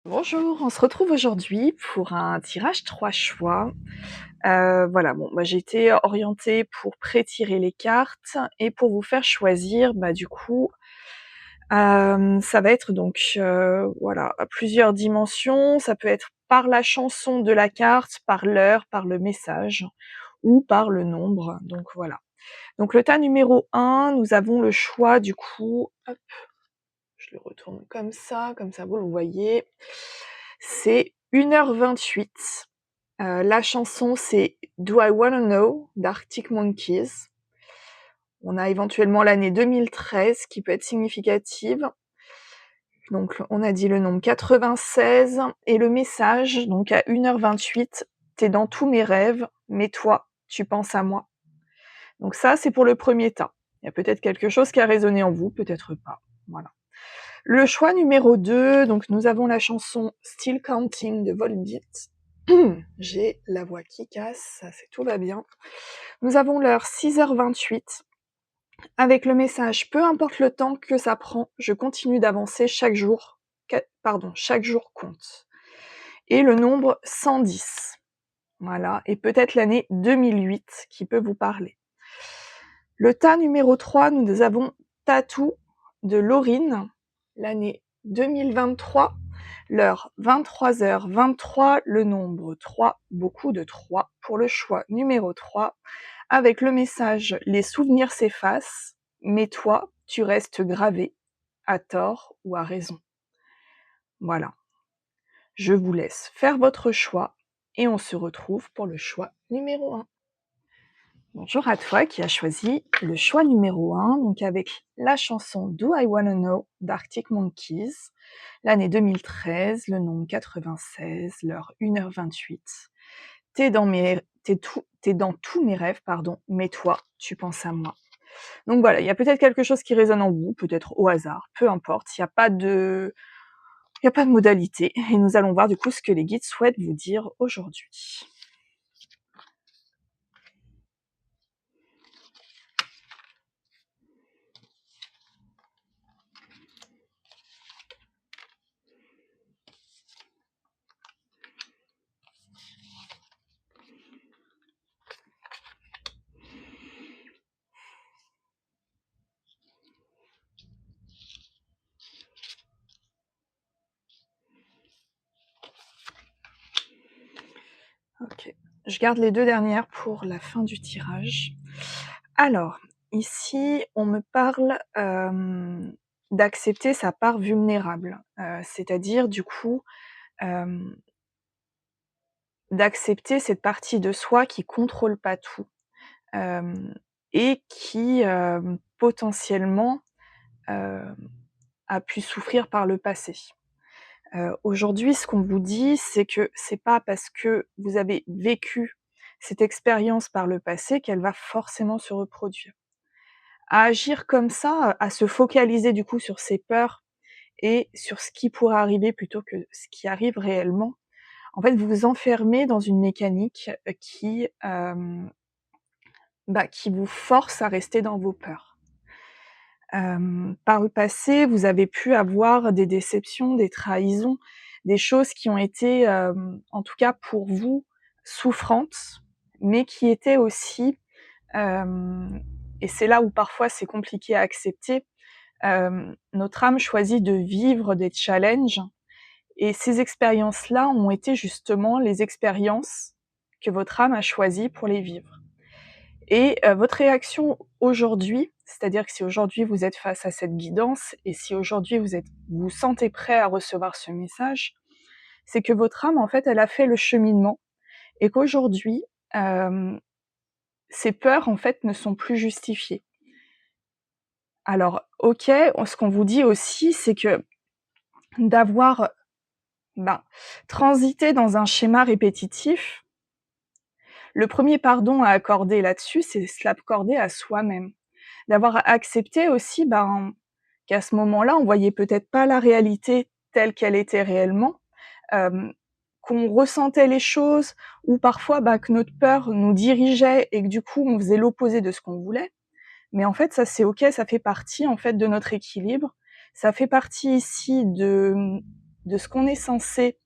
Bonjour, on se retrouve aujourd'hui pour un tirage 3 choix. Voilà, bon, j'ai été orientée pour pré-tirer les cartes et pour vous faire choisir, du coup, ça va être donc, voilà, à plusieurs dimensions. Ça peut être par la chanson de la carte, par l'heure, par le message ou par le nombre, donc voilà. Donc le tas numéro 1, nous avons le choix du coup, hop, je le retourne comme ça vous le voyez. C'est 1h28. La chanson c'est Do I Wanna Know d'Arctic Monkeys. On a éventuellement l'année 2013 qui peut être significative. Donc on a dit le nombre 96 et le message, donc à 1h28, t'es dans tous mes rêves, mais toi, tu penses à moi. Donc ça, c'est pour le premier tas. Il y a peut-être quelque chose qui a résonné en vous, peut-être pas. Voilà. Le choix numéro 2, donc nous avons la chanson Still Counting de Volbeat. J'ai la voix qui casse, ça c'est tout va bien. Nous avons l'heure 6h28, avec le message peu importe le temps que ça prend, je continue d'avancer chaque jour. Chaque jour compte. Et le nombre 110. Voilà, et peut-être l'année 2008 qui peut vous parler. Le tas numéro 3, nous avons Tattoo de Laurine, l'année 2023, l'heure 23h23, le nombre 3, beaucoup de 3 pour le choix numéro 3, avec le message « Les souvenirs s'effacent, mais toi, tu restes gravé, à tort ou à raison ». Voilà. Je vous laisse faire votre choix et on se retrouve pour le choix numéro 1. Bonjour à toi qui as choisi le choix numéro 1, donc avec la chanson Do I Wanna Know d'Arctic Monkeys, l'année 2013, le nombre 96, l'heure 1h28. T'es dans tous mes rêves, mais toi, tu penses à moi. Donc voilà, il y a peut-être quelque chose qui résonne en vous, peut-être au hasard, peu importe, il n'y a pas de modalité, et nous allons voir du coup ce que les guides souhaitent vous dire aujourd'hui. Ok, je garde les deux dernières pour la fin du tirage. Alors, ici, on me parle d'accepter sa part vulnérable, c'est-à-dire du coup d'accepter cette partie de soi qui contrôle pas tout et qui potentiellement a pu souffrir par le passé. Aujourd'hui, ce qu'on vous dit, c'est que c'est pas parce que vous avez vécu cette expérience par le passé qu'elle va forcément se reproduire. À agir comme ça, à se focaliser du coup sur ses peurs et sur ce qui pourrait arriver plutôt que ce qui arrive réellement, en fait, vous vous enfermez dans une mécanique qui vous force à rester dans vos peurs. Par le passé, vous avez pu avoir des déceptions, des trahisons, des choses qui ont été, en tout cas pour vous, souffrantes, mais qui étaient aussi, et c'est là où parfois c'est compliqué à accepter, notre âme choisit de vivre des challenges, et ces expériences-là ont été justement les expériences que votre âme a choisies pour les vivre. Et votre réaction aujourd'hui, c'est-à-dire que si aujourd'hui vous êtes face à cette guidance et si aujourd'hui vous vous sentez prêt à recevoir ce message, c'est que votre âme, en fait, elle a fait le cheminement et qu'aujourd'hui, ces peurs, en fait, ne sont plus justifiées. Alors, ok, ce qu'on vous dit aussi, c'est que d'avoir transité dans un schéma répétitif, le premier pardon à accorder là-dessus, c'est se l'accorder à soi-même. D'avoir accepté aussi qu'à ce moment-là, on voyait peut-être pas la réalité telle qu'elle était réellement, qu'on ressentait les choses ou parfois que notre peur nous dirigeait et que du coup on faisait l'opposé de ce qu'on voulait. Mais en fait, ça c'est ok, ça fait partie en fait de notre équilibre. Ça fait partie ici de ce qu'on est censé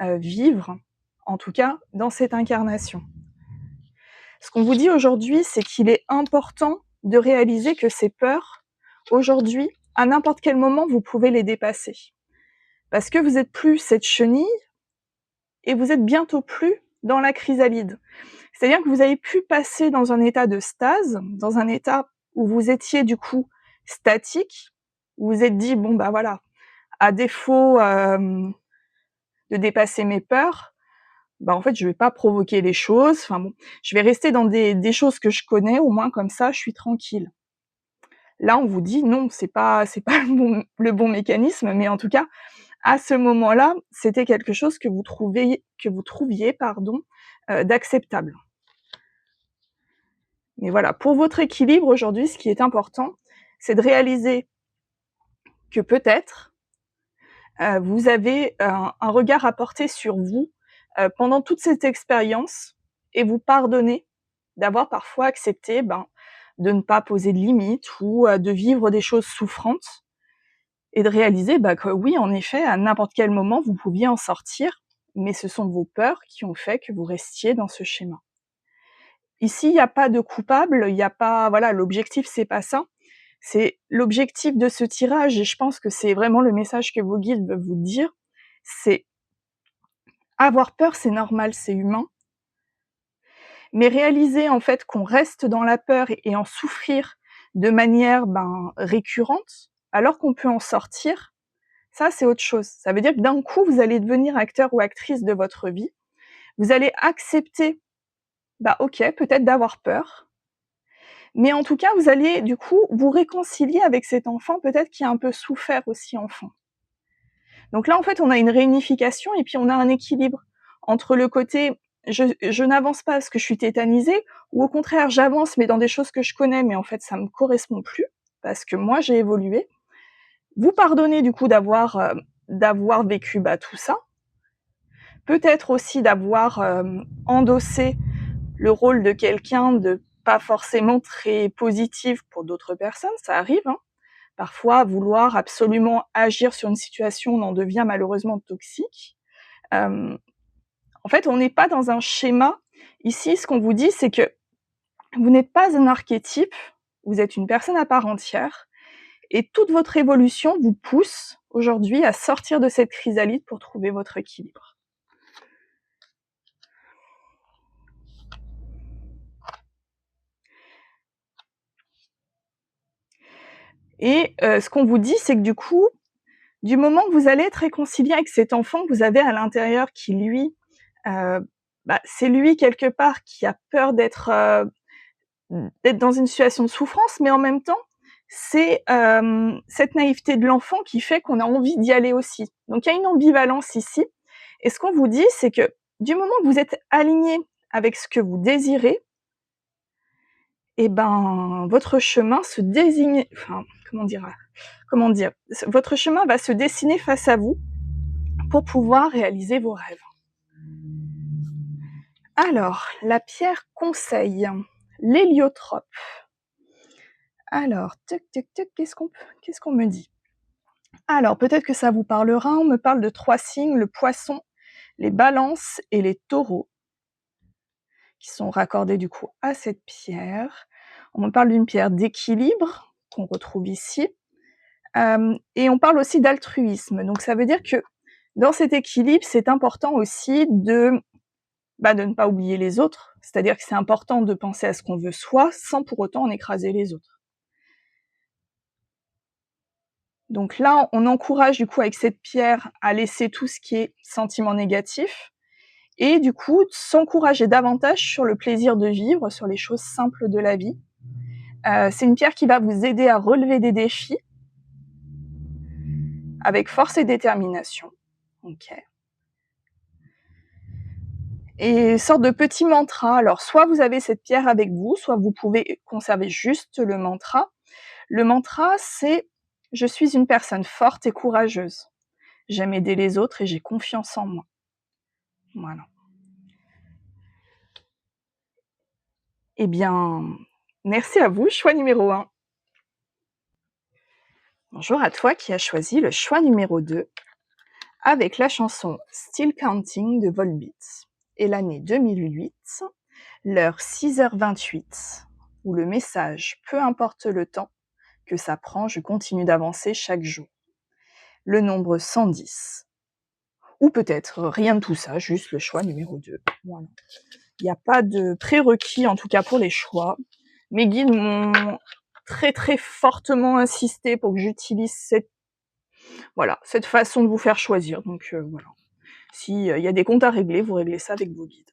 vivre, en tout cas dans cette incarnation. Ce qu'on vous dit aujourd'hui, c'est qu'il est important de réaliser que ces peurs, aujourd'hui, à n'importe quel moment, vous pouvez les dépasser. Parce que vous n'êtes plus cette chenille et vous êtes bientôt plus dans la chrysalide. C'est-à-dire que vous avez pu passer dans un état de stase, dans un état où vous étiez du coup statique, où vous vous êtes dit, bon bah voilà, à défaut de dépasser mes peurs, bah en fait je vais pas provoquer les choses, enfin bon, je vais rester dans des choses que je connais, au moins comme ça je suis tranquille. Là on vous dit non, c'est pas le bon mécanisme, mais en tout cas à ce moment-là, c'était quelque chose que vous trouviez d'acceptable. Mais voilà, pour votre équilibre aujourd'hui, ce qui est important, c'est de réaliser que peut-être vous avez un regard à porter sur vous pendant toute cette expérience et vous pardonner d'avoir parfois accepté de ne pas poser de limites ou de vivre des choses souffrantes et de réaliser que oui, en effet, à n'importe quel moment, vous pouviez en sortir, mais ce sont vos peurs qui ont fait que vous restiez dans ce schéma. Ici, il n'y a pas de coupable, il n'y a pas, voilà, l'objectif, c'est pas ça. C'est l'objectif de ce tirage, et je pense que c'est vraiment le message que vos guides veulent vous dire, c'est avoir peur, c'est normal, c'est humain, mais réaliser en fait qu'on reste dans la peur et en souffrir de manière récurrente, alors qu'on peut en sortir, ça c'est autre chose. Ça veut dire que d'un coup, vous allez devenir acteur ou actrice de votre vie, vous allez accepter, ok, peut-être d'avoir peur, mais en tout cas, vous allez du coup vous réconcilier avec cet enfant peut-être qui a un peu souffert aussi enfant. Donc là, en fait, on a une réunification et puis on a un équilibre entre le côté je n'avance pas parce que je suis tétanisée, ou au contraire, j'avance mais dans des choses que je connais, mais en fait, ça me correspond plus parce que moi, j'ai évolué. Vous pardonnez du coup d'avoir vécu tout ça. Peut-être aussi d'avoir endossé le rôle de quelqu'un de pas forcément très positif pour d'autres personnes, ça arrive, hein. Parfois, vouloir absolument agir sur une situation, on en devient malheureusement toxique. En fait, on n'est pas dans un schéma. Ici, ce qu'on vous dit, c'est que vous n'êtes pas un archétype, vous êtes une personne à part entière, et toute votre évolution vous pousse aujourd'hui à sortir de cette chrysalide pour trouver votre équilibre. Et ce qu'on vous dit, c'est que du coup, du moment que vous allez être réconcilié avec cet enfant que vous avez à l'intérieur qui, lui, c'est lui quelque part qui a peur d'être dans une situation de souffrance, mais en même temps, c'est cette naïveté de l'enfant qui fait qu'on a envie d'y aller aussi. Donc il y a une ambivalence ici. Et ce qu'on vous dit, c'est que du moment que vous êtes aligné avec ce que vous désirez, votre chemin se désigne, comment dire, votre chemin va se dessiner face à vous pour pouvoir réaliser vos rêves. Alors, la pierre conseil, l'héliotrope. Alors, qu'est-ce qu'on me dit? Alors, peut-être que ça vous parlera, on me parle de 3 signes, le poisson, les balances et les taureaux, qui sont raccordés du coup à cette pierre. On me parle d'une pierre d'équilibre, qu'on retrouve ici, et on parle aussi d'altruisme. Donc ça veut dire que dans cet équilibre, c'est important aussi de ne pas oublier les autres, c'est-à-dire que c'est important de penser à ce qu'on veut soi, sans pour autant en écraser les autres. Donc là, on encourage du coup avec cette pierre à laisser tout ce qui est sentiment négatif et du coup s'encourager davantage sur le plaisir de vivre, sur les choses simples de la vie. C'est une pierre qui va vous aider à relever des défis avec force et détermination. Ok. Et sorte de petit mantra. Alors soit vous avez cette pierre avec vous, soit vous pouvez conserver juste le mantra. Le mantra, c'est « Je suis une personne forte et courageuse. J'aime aider les autres et j'ai confiance en moi. » Voilà. Eh bien, merci à vous, choix numéro 1. Bonjour à toi qui as choisi le choix numéro 2. avec la chanson Still Counting de Volbeat et l'année 2008, l'heure 6h28, où le message « Peu importe le temps que ça prend, je continue d'avancer chaque jour ». Le nombre 110. Ou peut-être rien de tout ça, juste le choix numéro 2. Voilà. Il n'y a pas de prérequis, en tout cas pour les choix. Mes guides m'ont très très fortement insisté pour que j'utilise cette façon de vous faire choisir. Donc voilà. S'il y a des comptes à régler, vous réglez ça avec vos guides.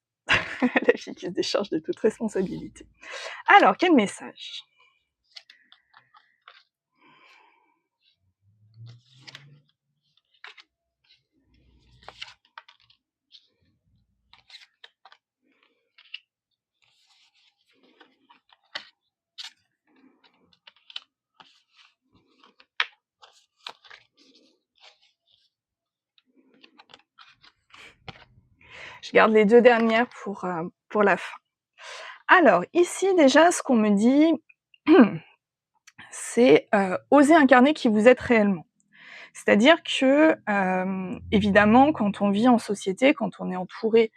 La fille qui se décharge de toute responsabilité. Alors, quel message ? Je garde les 2 dernières pour la fin. Alors, ici, déjà, ce qu'on me dit, c'est oser incarner qui vous êtes réellement. C'est-à-dire que, évidemment, quand on vit en société, quand on est entouré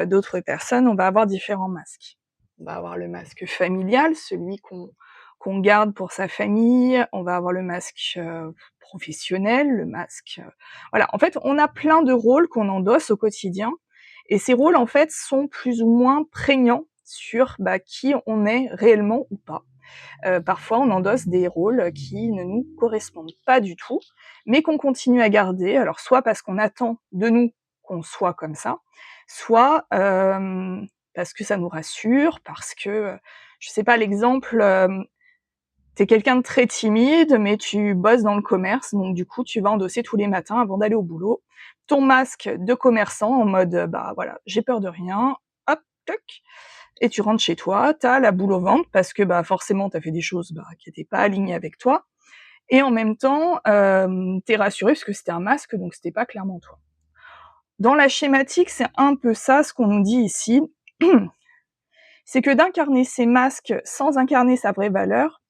d'autres personnes, on va avoir différents masques. On va avoir le masque familial, celui qu'on garde pour sa famille, on va avoir le masque professionnel, le masque... Voilà, en fait, on a plein de rôles qu'on endosse au quotidien, et ces rôles, en fait, sont plus ou moins prégnants sur qui on est réellement ou pas. Parfois, on endosse des rôles qui ne nous correspondent pas du tout, mais qu'on continue à garder, alors soit parce qu'on attend de nous qu'on soit comme ça, soit parce que ça nous rassure, parce que, je sais pas, l'exemple, t'es quelqu'un de très timide, mais tu bosses dans le commerce, donc du coup, tu vas endosser tous les matins avant d'aller au boulot ton masque de commerçant en mode, voilà, j'ai peur de rien, hop, toc, et tu rentres chez toi, t'as la boule au ventre parce que forcément t'as fait des choses qui étaient pas alignées avec toi, et en même temps t'es rassuré parce que c'était un masque, donc c'était pas clairement toi. Dans la schématique, c'est un peu ça ce qu'on nous dit ici, c'est que d'incarner ces masques sans incarner sa vraie valeur,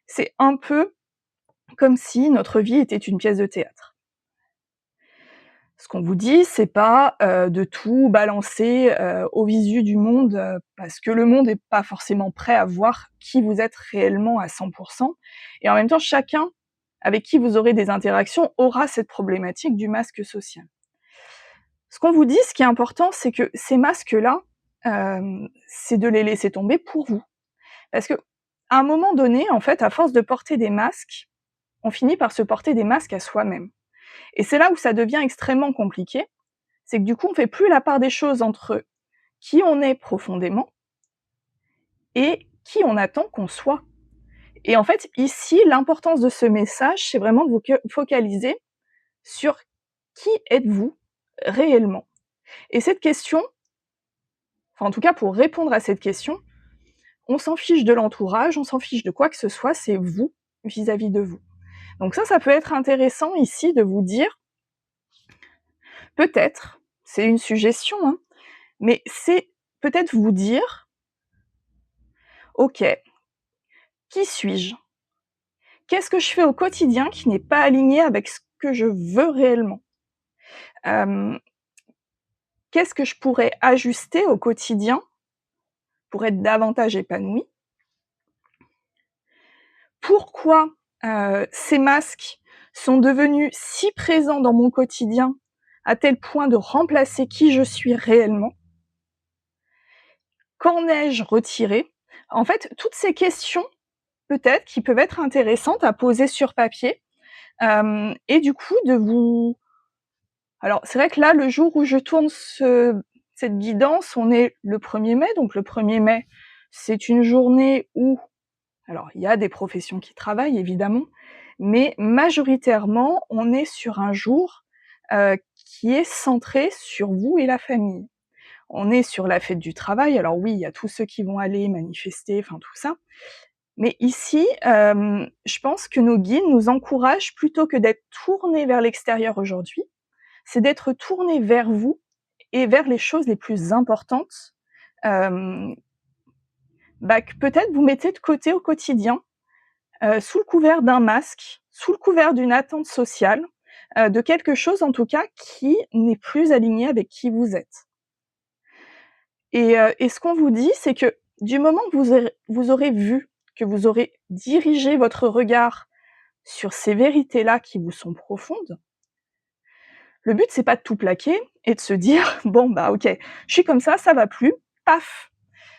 c'est un peu comme si notre vie était une pièce de théâtre. Ce qu'on vous dit, c'est pas de tout balancer au visu du monde, parce que le monde n'est pas forcément prêt à voir qui vous êtes réellement à 100%. Et en même temps, chacun avec qui vous aurez des interactions aura cette problématique du masque social. Ce qu'on vous dit, ce qui est important, c'est que ces masques-là, c'est de les laisser tomber pour vous. Parce que à un moment donné, en fait, à force de porter des masques, on finit par se porter des masques à soi-même. Et c'est là où ça devient extrêmement compliqué, c'est que du coup, on fait plus la part des choses entre qui on est profondément et qui on attend qu'on soit. Et en fait, ici, l'importance de ce message, c'est vraiment de vous focaliser sur qui êtes-vous réellement. Et cette question, enfin en tout cas pour répondre à cette question, on s'en fiche de l'entourage, on s'en fiche de quoi que ce soit, c'est vous vis-à-vis de vous. Donc ça peut être intéressant ici de vous dire, peut-être, c'est une suggestion, hein, mais c'est peut-être vous dire, ok, qui suis-je ? Qu'est-ce que je fais au quotidien qui n'est pas aligné avec ce que je veux réellement ? Qu'est-ce que je pourrais ajuster au quotidien pour être davantage épanouie ? Pourquoi ces masques sont devenus si présents dans mon quotidien à tel point de remplacer qui je suis réellement ? Qu'en ai-je retiré ? En fait, toutes ces questions, peut-être, qui peuvent être intéressantes à poser sur papier, et du coup de vous... Alors c'est vrai que là, le jour où je tourne cette guidance, on est le 1er mai, donc le 1er mai, c'est une journée où, alors il y a des professions qui travaillent évidemment, mais majoritairement, on est sur un jour qui est centré sur vous et la famille. On est sur la fête du travail, alors oui, il y a tous ceux qui vont aller manifester, enfin tout ça, mais ici, je pense que nos guides nous encouragent, plutôt que d'être tournés vers l'extérieur aujourd'hui, c'est d'être tournés vers vous et vers les choses les plus importantes, que peut-être vous mettez de côté au quotidien, sous le couvert d'un masque, sous le couvert d'une attente sociale, de quelque chose en tout cas qui n'est plus aligné avec qui vous êtes. Et ce qu'on vous dit, c'est que du moment que vous aurez vu, que vous aurez dirigé votre regard sur ces vérités-là qui vous sont profondes, le but c'est pas de tout plaquer et de se dire: «Bon bah OK, je suis comme ça va plus, paf!»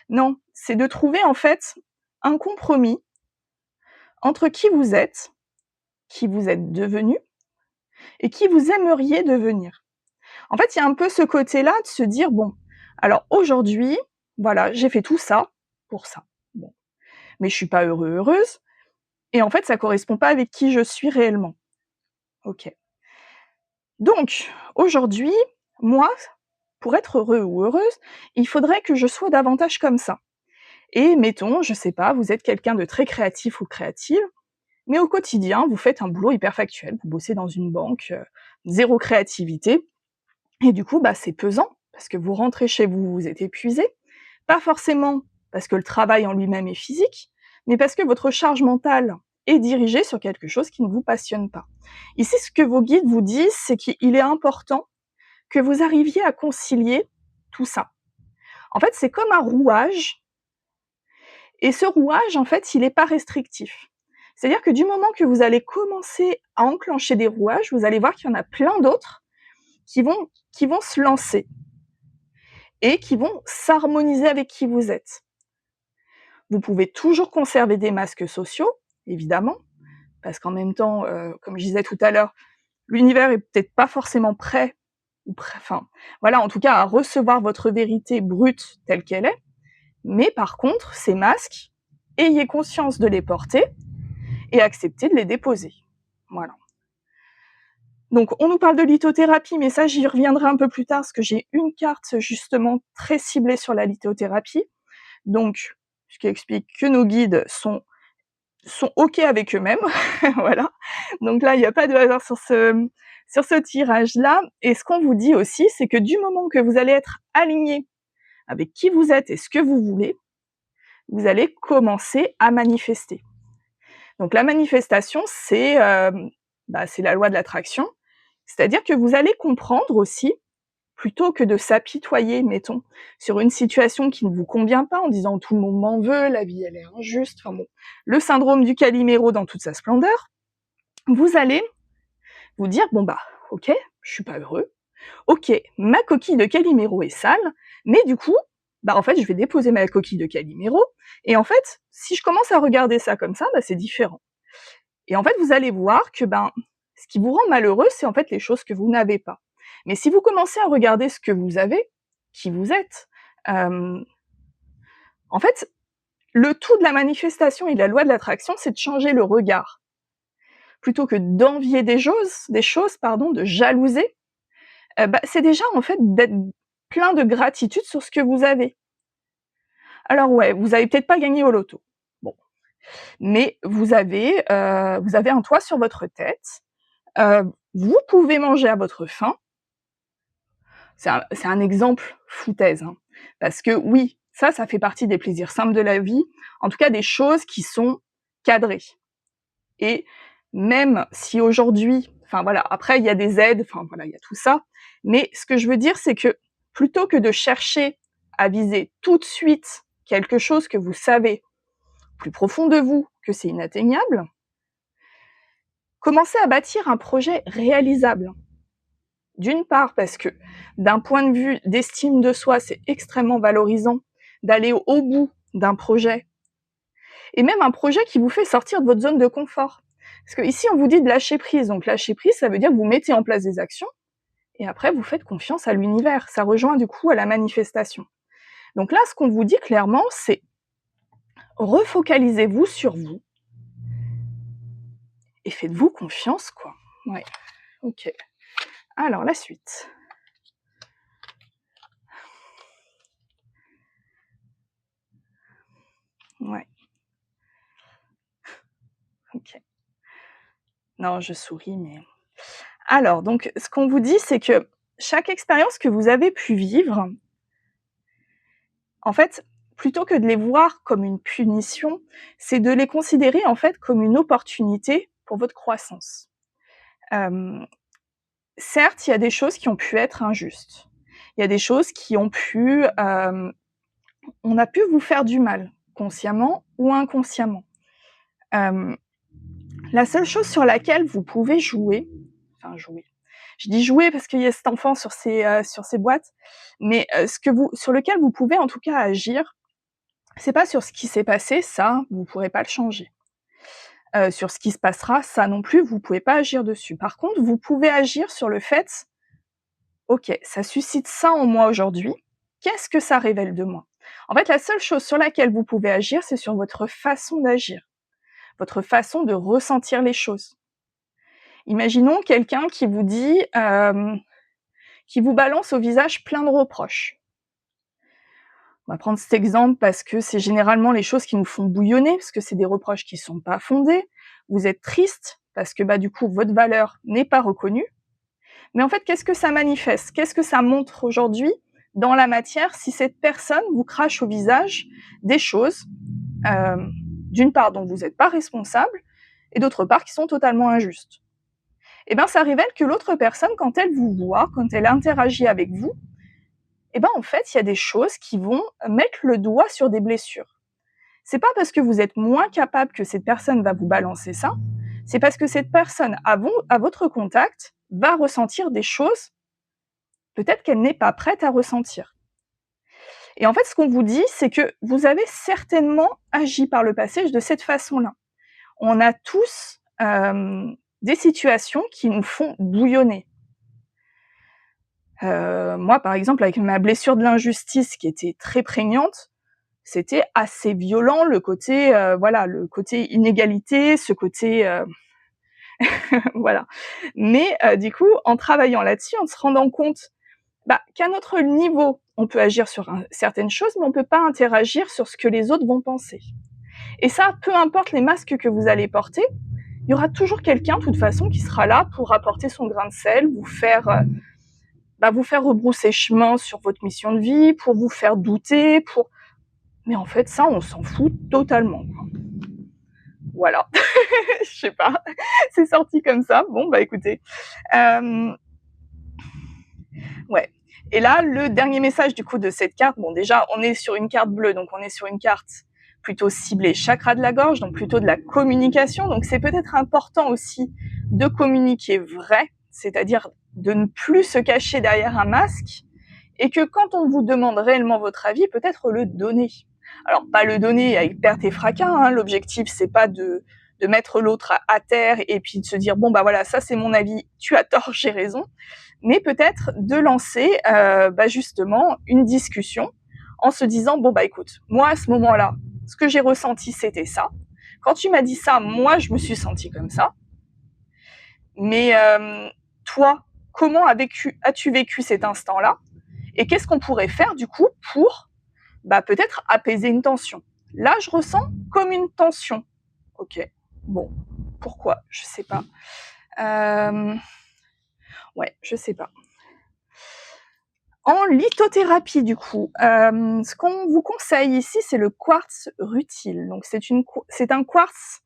Non, c'est de trouver en fait un compromis entre qui vous êtes devenu et qui vous aimeriez devenir. En fait, il y a un peu ce côté-là de se dire: «Bon, alors aujourd'hui, voilà, j'ai fait tout ça pour ça. Bon, mais je suis pas heureux, heureuse et en fait, ça correspond pas avec qui je suis réellement. OK. Donc aujourd'hui, moi, pour être heureux ou heureuse, il faudrait que je sois davantage comme ça». Et mettons, je sais pas, vous êtes quelqu'un de très créatif ou créative, mais au quotidien, vous faites un boulot hyper factuel. Vous bossez dans une banque, 0 créativité et du coup, bah, c'est pesant parce que vous rentrez chez vous, vous êtes épuisé. Pas forcément parce que le travail en lui-même est physique, mais parce que votre charge mentale est dirigée sur quelque chose qui ne vous passionne pas. Ici, ce que vos guides vous disent, c'est qu'il est important que vous arriviez à concilier tout ça. En fait, c'est comme un rouage et ce rouage, en fait, il n'est pas restrictif. C'est-à-dire que du moment que vous allez commencer à enclencher des rouages, vous allez voir qu'il y en a plein d'autres qui vont se lancer et qui vont s'harmoniser avec qui vous êtes. Vous pouvez toujours conserver des masques sociaux, évidemment, parce qu'en même temps, comme je disais tout à l'heure, l'univers est peut-être pas forcément prêt enfin, voilà, en tout cas à recevoir votre vérité brute telle qu'elle est, mais par contre, ces masques, ayez conscience de les porter et acceptez de les déposer. Voilà. Donc on nous parle de lithothérapie, mais ça j'y reviendrai un peu plus tard parce que j'ai une carte justement très ciblée sur la lithothérapie. Donc, ce qui explique que nos guides sont OK avec eux-mêmes, voilà. Donc là, il n'y a pas de hasard sur ce tirage-là. Et ce qu'on vous dit aussi, c'est que du moment que vous allez être aligné avec qui vous êtes et ce que vous voulez, vous allez commencer à manifester. Donc la manifestation, c'est la loi de l'attraction. C'est-à-dire que vous allez comprendre aussi, plutôt que de s'apitoyer, mettons, sur une situation qui ne vous convient pas en disant tout le monde m'en veut, la vie elle est injuste, enfin bon, le syndrome du Calimero dans toute sa splendeur, vous allez vous dire bon bah ok, je suis pas heureux, ok, ma coquille de Calimero est sale, mais du coup, bah en fait je vais déposer ma coquille de Calimero, et en fait, si je commence à regarder ça comme ça, bah c'est différent. Et en fait, vous allez voir que ce qui vous rend malheureux, c'est en fait les choses que vous n'avez pas. Mais si vous commencez à regarder ce que vous avez, qui vous êtes, en fait, le tout de la manifestation et de la loi de l'attraction, c'est de changer le regard. Plutôt que d'envier des choses, de jalouser, c'est déjà en fait d'être plein de gratitude sur ce que vous avez. Alors ouais, vous avez peut-être pas gagné au loto. Bon, mais vous avez un toit sur votre tête. Vous pouvez manger à votre faim. C'est un exemple foutaise, hein, parce que oui, ça fait partie des plaisirs simples de la vie, en tout cas des choses qui sont cadrées. Et même si aujourd'hui, enfin voilà, après il y a des aides, enfin voilà, il y a tout ça, mais ce que je veux dire, c'est que plutôt que de chercher à viser tout de suite quelque chose que vous savez plus profond de vous que c'est inatteignable, commencez à bâtir un projet réalisable. D'une part, parce que d'un point de vue d'estime de soi, c'est extrêmement valorisant d'aller au bout d'un projet, et même un projet qui vous fait sortir de votre zone de confort. Parce que ici, on vous dit de lâcher prise. Donc lâcher prise, ça veut dire que vous mettez en place des actions, et après, vous faites confiance à l'univers. Ça rejoint du coup à la manifestation. Donc là, ce qu'on vous dit clairement, c'est refocalisez-vous sur vous, et faites-vous confiance, quoi. Ouais, ok. Alors, la suite. Ouais. Ok. Non, je souris, mais... Alors, donc, ce qu'on vous dit, c'est que chaque expérience que vous avez pu vivre, en fait, plutôt que de les voir comme une punition, c'est de les considérer, en fait, comme une opportunité pour votre croissance. certes, il y a des choses qui ont pu être injustes. Il y a des choses qui ont pu, on a pu vous faire du mal, consciemment ou inconsciemment. Hem, la seule chose sur laquelle vous pouvez jouer, enfin jouer, je dis jouer parce qu'il y a cet enfant sur ces boîtes, mais sur lequel vous pouvez en tout cas agir, c'est pas sur ce qui s'est passé, ça, vous pourrez pas le changer. Sur ce qui se passera, ça non plus, vous pouvez pas agir dessus. Par contre, vous pouvez agir sur le fait: «OK, ça suscite ça en moi aujourd'hui, qu'est-ce que ça révèle de moi?» En fait, la seule chose sur laquelle vous pouvez agir, c'est sur votre façon d'agir, votre façon de ressentir les choses. Imaginons quelqu'un qui vous dit, qui vous balance au visage plein de reproches. On va prendre cet exemple parce que c'est généralement les choses qui nous font bouillonner, parce que c'est des reproches qui sont pas fondés. Vous êtes triste parce que, du coup, votre valeur n'est pas reconnue. Mais en fait, qu'est-ce que ça manifeste? Qu'est-ce que ça montre aujourd'hui dans la matière si cette personne vous crache au visage des choses, d'une part dont vous n'êtes pas responsable et d'autre part qui sont totalement injustes? Eh bien, ça révèle que l'autre personne, quand elle vous voit, quand elle interagit avec vous, en fait, il y a des choses qui vont mettre le doigt sur des blessures. C'est pas parce que vous êtes moins capable que cette personne va vous balancer ça, c'est parce que cette personne, à votre contact, va ressentir des choses, peut-être qu'elle n'est pas prête à ressentir. Et en fait, ce qu'on vous dit, c'est que vous avez certainement agi par le passé de cette façon-là. On a tous des situations qui nous font bouillonner. Moi, par exemple, avec ma blessure de l'injustice qui était très prégnante, c'était assez violent le côté, le côté inégalité, ce côté, voilà. Mais du coup, en travaillant là-dessus, en se rendant compte, qu'à notre niveau, on peut agir sur certaines choses, mais on peut pas interagir sur ce que les autres vont penser. Et ça, peu importe les masques que vous allez porter, il y aura toujours quelqu'un, de toute façon, qui sera là pour apporter son grain de sel, vous faire rebrousser chemin sur votre mission de vie, pour vous faire douter, mais en fait, ça, on s'en fout totalement. Voilà. Je sais pas. C'est sorti comme ça. Bon, écoutez. Ouais. Et là, le dernier message, du coup, de cette carte, bon, déjà, on est sur une carte bleue, donc on est sur une carte plutôt ciblée chakra de la gorge, donc plutôt de la communication. Donc, c'est peut-être important aussi de communiquer vrai, c'est-à-dire de ne plus se cacher derrière un masque, et que quand on vous demande réellement votre avis, peut-être le donner. Alors, pas le donner avec perte et fracas, hein. L'objectif, c'est pas de mettre l'autre à terre et puis de se dire, bon, voilà, ça c'est mon avis, tu as tort, j'ai raison. Mais peut-être de lancer, justement, une discussion en se disant, bon, écoute, moi, à ce moment-là, ce que j'ai ressenti, c'était ça. Quand tu m'as dit ça, moi, je me suis sentie comme ça. Mais toi, comment as-tu vécu cet instant-là? Et qu'est-ce qu'on pourrait faire, du coup, pour peut-être apaiser une tension? Là, je ressens comme une tension. Ok, bon, pourquoi? Je sais pas. Ouais, je sais pas. En lithothérapie, du coup, ce qu'on vous conseille ici, c'est le quartz rutile. Donc, c'est un quartz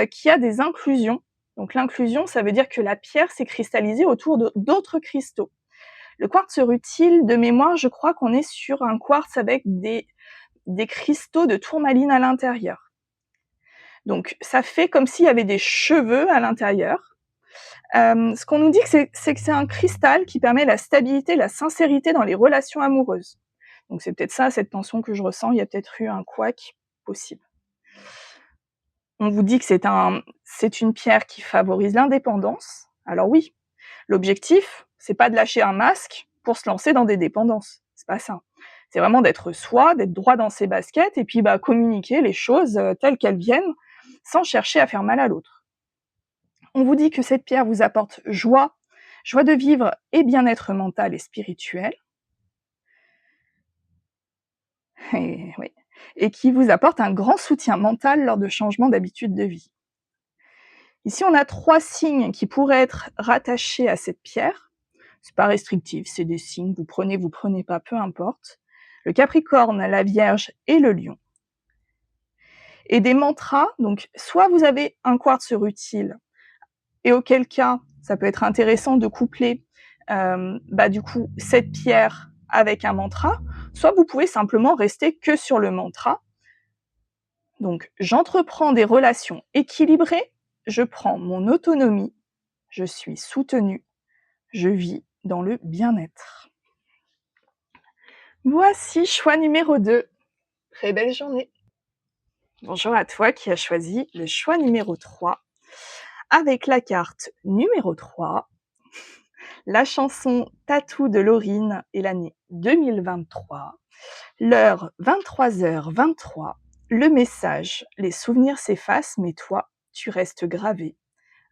qui a des inclusions. Donc, l'inclusion, ça veut dire que la pierre s'est cristallisée autour d'autres cristaux. Le quartz rutile, de mémoire, je crois qu'on est sur un quartz avec des cristaux de tourmaline à l'intérieur. Donc, ça fait comme s'il y avait des cheveux à l'intérieur. Ce qu'on nous dit, c'est que c'est un cristal qui permet la stabilité, la sincérité dans les relations amoureuses. Donc, c'est peut-être ça, cette tension que je ressens. Il y a peut-être eu un couac possible. On vous dit que c'est une pierre qui favorise l'indépendance. Alors oui, l'objectif, c'est pas de lâcher un masque pour se lancer dans des dépendances. C'est pas ça. C'est vraiment d'être soi, d'être droit dans ses baskets et puis communiquer les choses telles qu'elles viennent sans chercher à faire mal à l'autre. On vous dit que cette pierre vous apporte joie de vivre et bien-être mental et spirituel. Et qui vous apporte un grand soutien mental lors de changements d'habitude de vie. Ici, on a 3 signes qui pourraient être rattachés à cette pierre. C'est pas restrictif, c'est des signes, vous prenez pas, peu importe. Le Capricorne, la Vierge et le Lion. Et des mantras, donc soit vous avez un quartz rutile et auquel cas, ça peut être intéressant de coupler du coup cette pierre avec un mantra, soit vous pouvez simplement rester que sur le mantra. Donc, j'entreprends des relations équilibrées, je prends mon autonomie, je suis soutenue, je vis dans le bien-être. Voici choix numéro 2. Très belle journée. Bonjour à toi qui as choisi le choix numéro 3. Avec la carte numéro 3, la chanson Tatou de Lauryn et l'année 2023, l'heure 23h23, le message « Les souvenirs s'effacent, mais toi, tu restes gravé,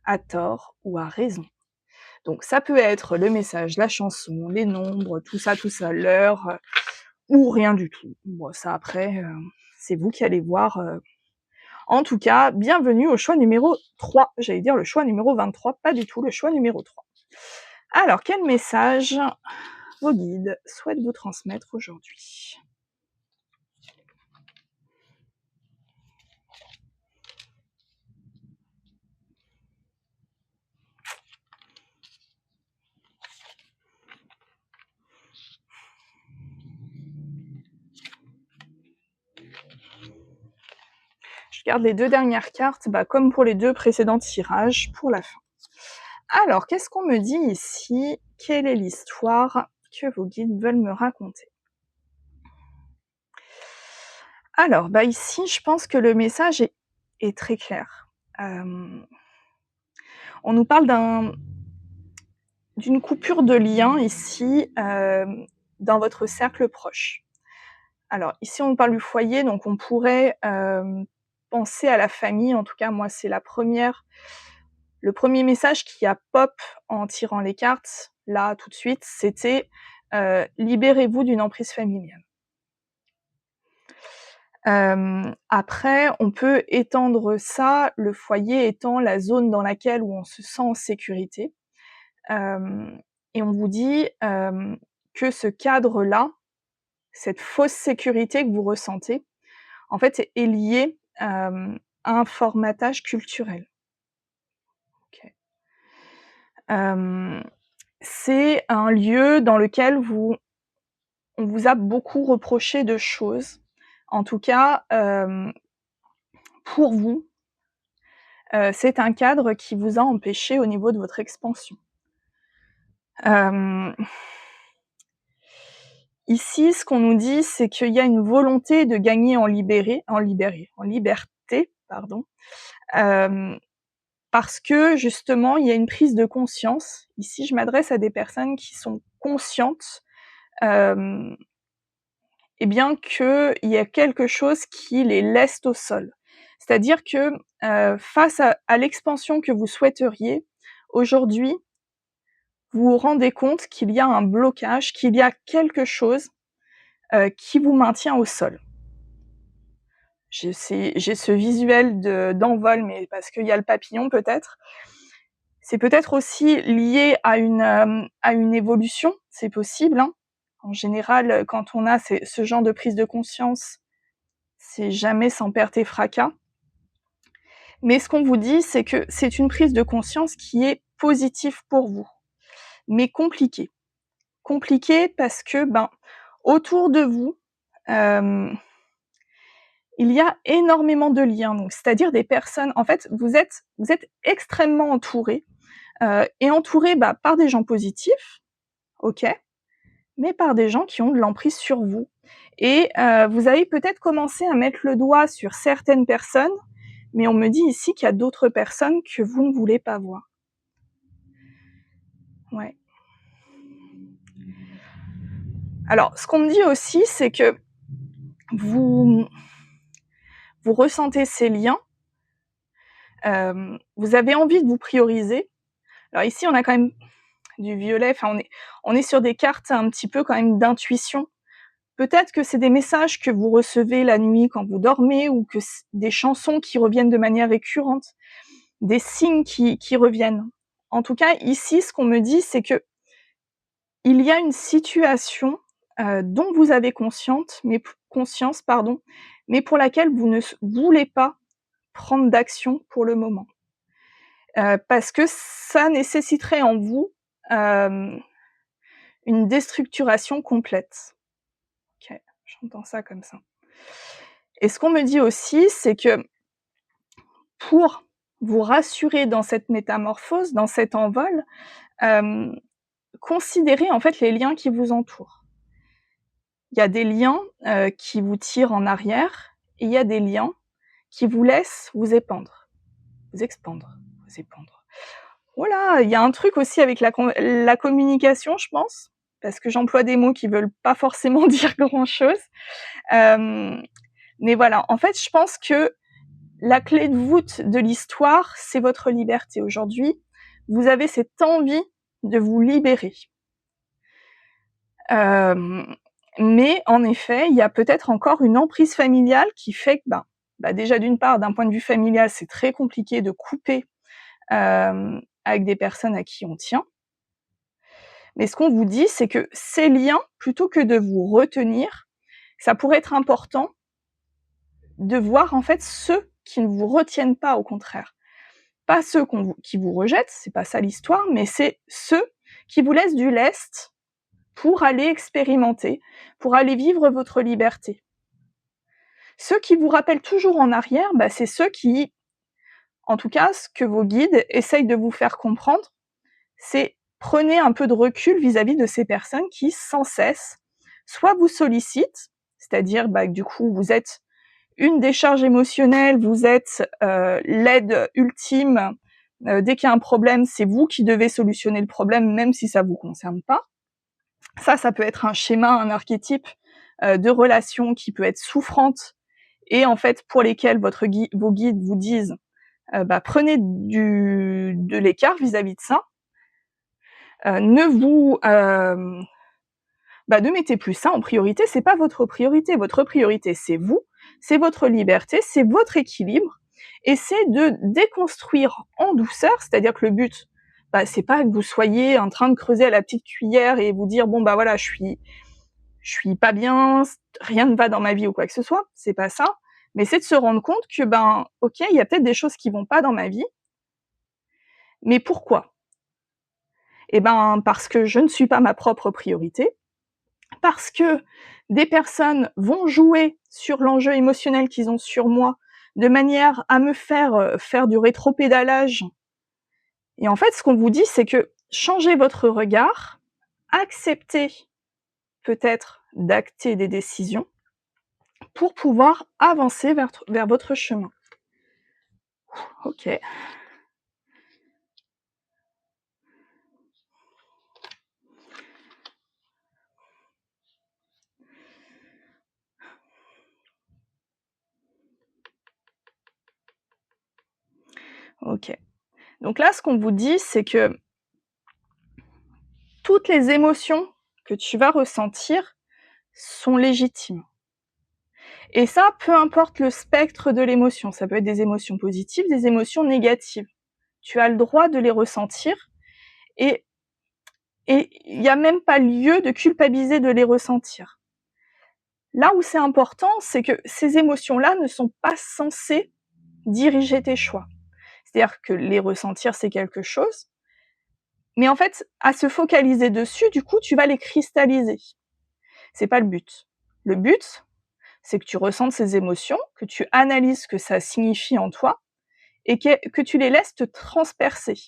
à tort ou à raison ». Donc ça peut être le message, la chanson, les nombres, tout ça, l'heure, ou rien du tout. Bon, ça après, c'est vous qui allez voir. En tout cas, bienvenue au choix numéro 3. J'allais dire le choix numéro 23, pas du tout, le choix numéro 3. Alors, quel message vos guides souhaitent vous transmettre aujourd'hui ? Je garde les 2 dernières cartes, comme pour les 2 précédents tirages, pour la fin. Alors, qu'est-ce qu'on me dit ici ? Quelle est l'histoire que vos guides veulent me raconter ? Alors, ici, je pense que le message est très clair. On nous parle d'une coupure de lien ici, dans votre cercle proche. Alors ici, on parle du foyer, donc on pourrait penser à la famille. En tout cas, moi, c'est le premier message qui a pop en tirant les cartes, là, tout de suite, c'était libérez-vous d'une emprise familiale. Après, on peut étendre ça, le foyer étant la zone dans laquelle où on se sent en sécurité. Et on vous dit que ce cadre-là, cette fausse sécurité que vous ressentez, en fait, est lié à un formatage culturel. Okay. C'est un lieu dans lequel on vous a beaucoup reproché de choses. En tout cas, pour vous, c'est un cadre qui vous a empêché au niveau de votre expansion. Ici, ce qu'on nous dit, c'est qu'il y a une volonté de gagner en liberté, parce que justement, il y a une prise de conscience. Ici, je m'adresse à des personnes qui sont conscientes, qu'il y a quelque chose qui les laisse au sol. C'est-à-dire que face à l'expansion que vous souhaiteriez, aujourd'hui, vous vous rendez compte qu'il y a un blocage, qu'il y a quelque chose qui vous maintient au sol. J'ai ce visuel d'envol, mais parce qu'il y a le papillon peut-être. C'est peut-être aussi lié à une évolution, c'est possible. Hein. En général, quand on a ce genre de prise de conscience, c'est jamais sans perte et fracas. Mais ce qu'on vous dit, c'est que c'est une prise de conscience qui est positive pour vous, mais compliquée. Compliquée parce que, autour de vous, il y a énormément de liens, donc c'est-à-dire des personnes. En fait, vous êtes extrêmement entourés, et entourés par des gens positifs, ok, mais par des gens qui ont de l'emprise sur vous. Et vous avez peut-être commencé à mettre le doigt sur certaines personnes, mais on me dit ici qu'il y a d'autres personnes que vous ne voulez pas voir. Ouais. Alors, ce qu'on me dit aussi, c'est que vous ressentez ces liens, vous avez envie de vous prioriser. Alors ici, on a quand même du violet, enfin on est sur des cartes un petit peu quand même d'intuition. Peut-être que c'est des messages que vous recevez la nuit quand vous dormez, ou que des chansons qui reviennent de manière récurrente, des signes qui reviennent. En tout cas, ici, ce qu'on me dit, c'est que il y a une situation dont vous avez conscience, mais pour laquelle vous ne voulez pas prendre d'action pour le moment. parce que ça nécessiterait en vous, une déstructuration complète. OK, j'entends ça comme ça. Et ce qu'on me dit aussi, c'est que pour vous rassurer dans cette métamorphose, dans cet envol, hem, considérez en fait les liens qui vous entourent. Il y a des liens, qui vous tirent en arrière et il y a des liens qui vous laissent vous épandre, vous expandre, vous épandre. Oh là, il y a un truc aussi avec la communication, je pense, parce que j'emploie des mots qui veulent pas forcément dire grand-chose. Mais voilà, en fait, je pense que la clé de voûte de l'histoire, c'est votre liberté. Aujourd'hui, vous avez cette envie de vous libérer. Mais en effet, il y a peut-être encore une emprise familiale qui fait que, déjà d'une part, d'un point de vue familial, c'est très compliqué de couper avec des personnes à qui on tient. Mais ce qu'on vous dit, c'est que ces liens, plutôt que de vous retenir, ça pourrait être important de voir en fait ceux qui ne vous retiennent pas, au contraire. Pas ceux qui vous rejettent, c'est pas ça l'histoire, mais c'est ceux qui vous laissent du lest pour aller expérimenter, pour aller vivre votre liberté. Ceux qui vous rappellent toujours en arrière, c'est ceux qui, en tout cas, ce que vos guides essayent de vous faire comprendre, c'est prenez un peu de recul vis-à-vis de ces personnes qui, sans cesse, soit vous sollicitent, c'est-à-dire du coup vous êtes une décharge émotionnelle, vous êtes l'aide ultime, dès qu'il y a un problème, c'est vous qui devez solutionner le problème, même si ça vous concerne pas. Ça peut être un schéma, un archétype de relation qui peut être souffrante et en fait pour lesquelles vos guides vous disent prenez de l'écart vis-à-vis de ça. Ne mettez plus ça en priorité, c'est pas votre priorité. Votre priorité, c'est vous, c'est votre liberté, c'est votre équilibre, et c'est de déconstruire en douceur, c'est-à-dire que le but, c'est pas que vous soyez en train de creuser à la petite cuillère et vous dire bon voilà, je suis pas bien, rien ne va dans ma vie ou quoi que ce soit, c'est pas ça, mais c'est de se rendre compte que ok, il y a peut-être des choses qui vont pas dans ma vie, mais pourquoi? Parce que je ne suis pas ma propre priorité, parce que des personnes vont jouer sur l'enjeu émotionnel qu'ils ont sur moi, de manière à me faire du rétropédalage. Et en fait, ce qu'on vous dit, c'est que changez votre regard, acceptez peut-être d'acter des décisions pour pouvoir avancer vers votre chemin. Ok. Ok. Donc là, ce qu'on vous dit, c'est que toutes les émotions que tu vas ressentir sont légitimes. Et ça, peu importe le spectre de l'émotion, ça peut être des émotions positives, des émotions négatives. Tu as le droit de les ressentir et il n'y a même pas lieu de culpabiliser de les ressentir. Là où c'est important, c'est que ces émotions-là ne sont pas censées diriger tes choix. C'est-à-dire que les ressentir, c'est quelque chose, mais en fait, à se focaliser dessus, du coup, tu vas les cristalliser. C'est pas le but. Le but, c'est que tu ressentes ces émotions, que tu analyses ce que ça signifie en toi, et que tu les laisses te transpercer.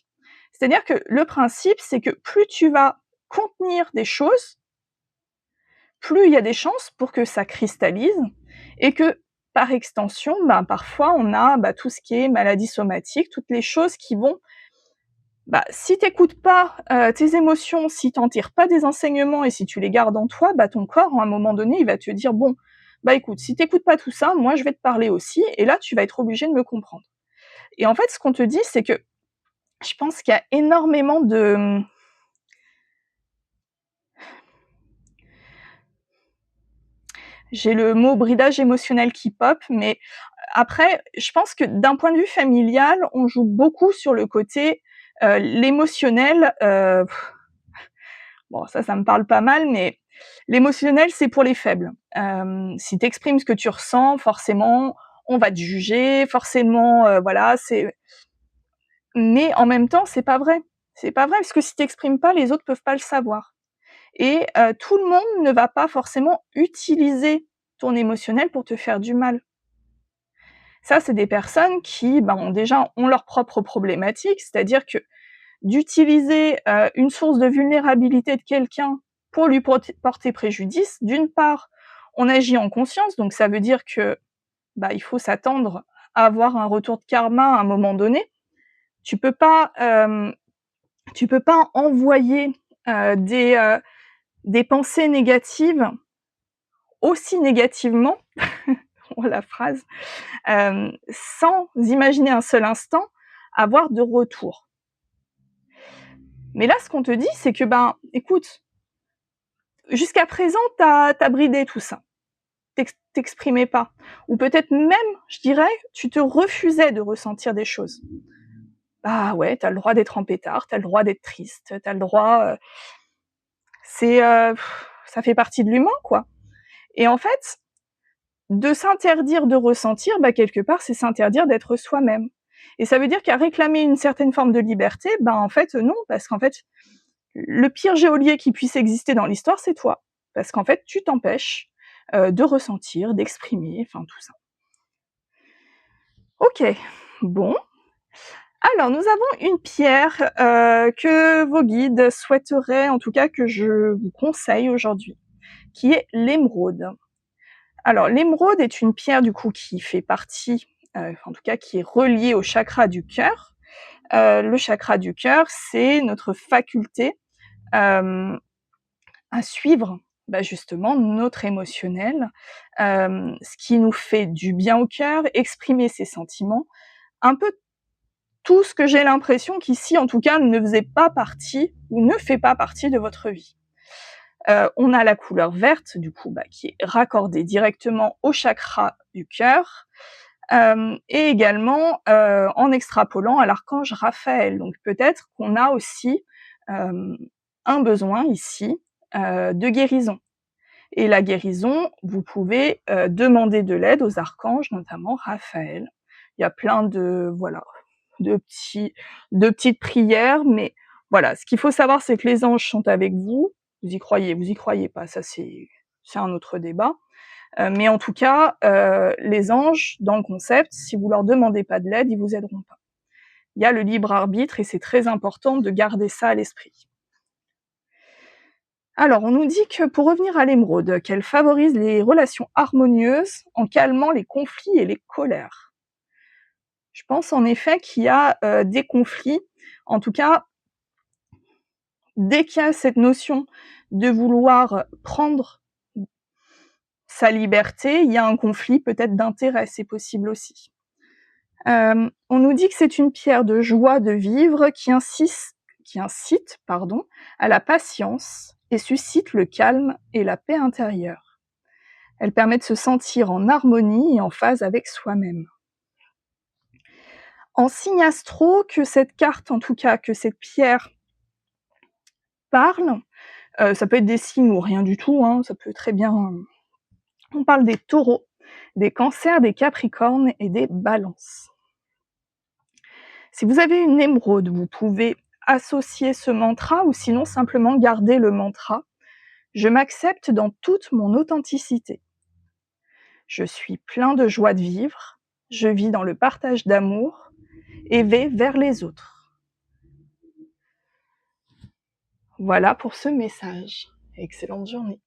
C'est-à-dire que le principe, c'est que plus tu vas contenir des choses, plus il y a des chances pour que ça cristallise et que, par extension, parfois on a tout ce qui est maladie somatique, toutes les choses qui vont... si tu n'écoutes pas tes émotions, si tu n'en tires pas des enseignements et si tu les gardes en toi, ton corps, à un moment donné, il va te dire, bon, écoute, si tu n'écoutes pas tout ça, moi je vais te parler aussi, et là tu vas être obligé de me comprendre. Et en fait, ce qu'on te dit, c'est que je pense qu'il y a énormément de... J'ai le mot bridage émotionnel qui pop, mais après, je pense que d'un point de vue familial, on joue beaucoup sur le côté l'émotionnel. Bon, ça me parle pas mal, mais l'émotionnel, c'est pour les faibles. Si tu exprimes ce que tu ressens, forcément, on va te juger, forcément, voilà, c'est... Mais en même temps, c'est pas vrai. C'est pas vrai, parce que si tu exprimes pas, les autres peuvent pas le savoir. Et tout le monde ne va pas forcément utiliser ton émotionnel pour te faire du mal. Ça, c'est des personnes qui, déjà ont leurs propres problématiques, c'est-à-dire que d'utiliser, une source de vulnérabilité de quelqu'un pour lui porter préjudice, d'une part, on agit en conscience, donc ça veut dire que, il faut s'attendre à avoir un retour de karma à un moment donné. Tu peux pas, tu peux pas envoyer, des pensées négatives aussi négativement, la phrase, sans imaginer un seul instant avoir de retour. Mais là, ce qu'on te dit, c'est que, écoute, jusqu'à présent, t'as bridé tout ça. T'exprimais pas. Ou peut-être même, je dirais, tu te refusais de ressentir des choses. Bah ouais, t'as le droit d'être en pétard, t'as le droit d'être triste, t'as le droit... c'est... ça fait partie de l'humain, quoi. Et en fait, de s'interdire de ressentir, quelque part, c'est s'interdire d'être soi-même. Et ça veut dire qu'à réclamer une certaine forme de liberté, en fait, non, parce qu'en fait, le pire geôlier qui puisse exister dans l'histoire, c'est toi. Parce qu'en fait, tu t'empêches de ressentir, d'exprimer, enfin tout ça. Ok, bon. Alors, nous avons une pierre que vos guides souhaiteraient, en tout cas que je vous conseille aujourd'hui, qui est l'émeraude. Alors, l'émeraude est une pierre du coup qui fait partie, en tout cas qui est reliée au chakra du cœur. Le chakra du cœur, c'est notre faculté à suivre justement notre émotionnel, ce qui nous fait du bien au cœur, exprimer ses sentiments, un peu tout ce que j'ai l'impression qu'ici, en tout cas, ne faisait pas partie ou ne fait pas partie de votre vie. On a la couleur verte, du coup, qui est raccordée directement au chakra du cœur, et également en extrapolant à l'archange Raphaël. Donc peut-être qu'on a aussi un besoin ici de guérison. Et la guérison, vous pouvez demander de l'aide aux archanges, notamment Raphaël. Il y a plein de de petites prières, mais voilà, ce qu'il faut savoir, c'est que les anges sont avec vous. Vous y croyez pas, ça c'est un autre débat. Mais en tout cas, les anges, dans le concept, si vous leur demandez pas de l'aide, ils vous aideront pas. Il y a le libre arbitre et c'est très important de garder ça à l'esprit. Alors, on nous dit que pour revenir à l'émeraude, qu'elle favorise les relations harmonieuses en calmant les conflits et les colères. Je pense en effet qu'il y a des conflits, en tout cas, dès qu'il y a cette notion de vouloir prendre sa liberté, il y a un conflit peut-être d'intérêt, c'est possible aussi. On nous dit que c'est une pierre de joie de vivre qui incite à la patience et suscite le calme et la paix intérieure. Elle permet de se sentir en harmonie et en phase avec soi-même. En signe astro, que cette carte, en tout cas, que cette pierre parle, ça peut être des signes ou rien du tout, ça peut très bien... On parle des taureaux, des cancers, des capricornes et des balances. Si vous avez une émeraude, vous pouvez associer ce mantra ou sinon simplement garder le mantra « Je m'accepte dans toute mon authenticité. Je suis plein de joie de vivre, je vis dans le partage d'amour et vais vers les autres. » Voilà pour ce message. Excellente journée.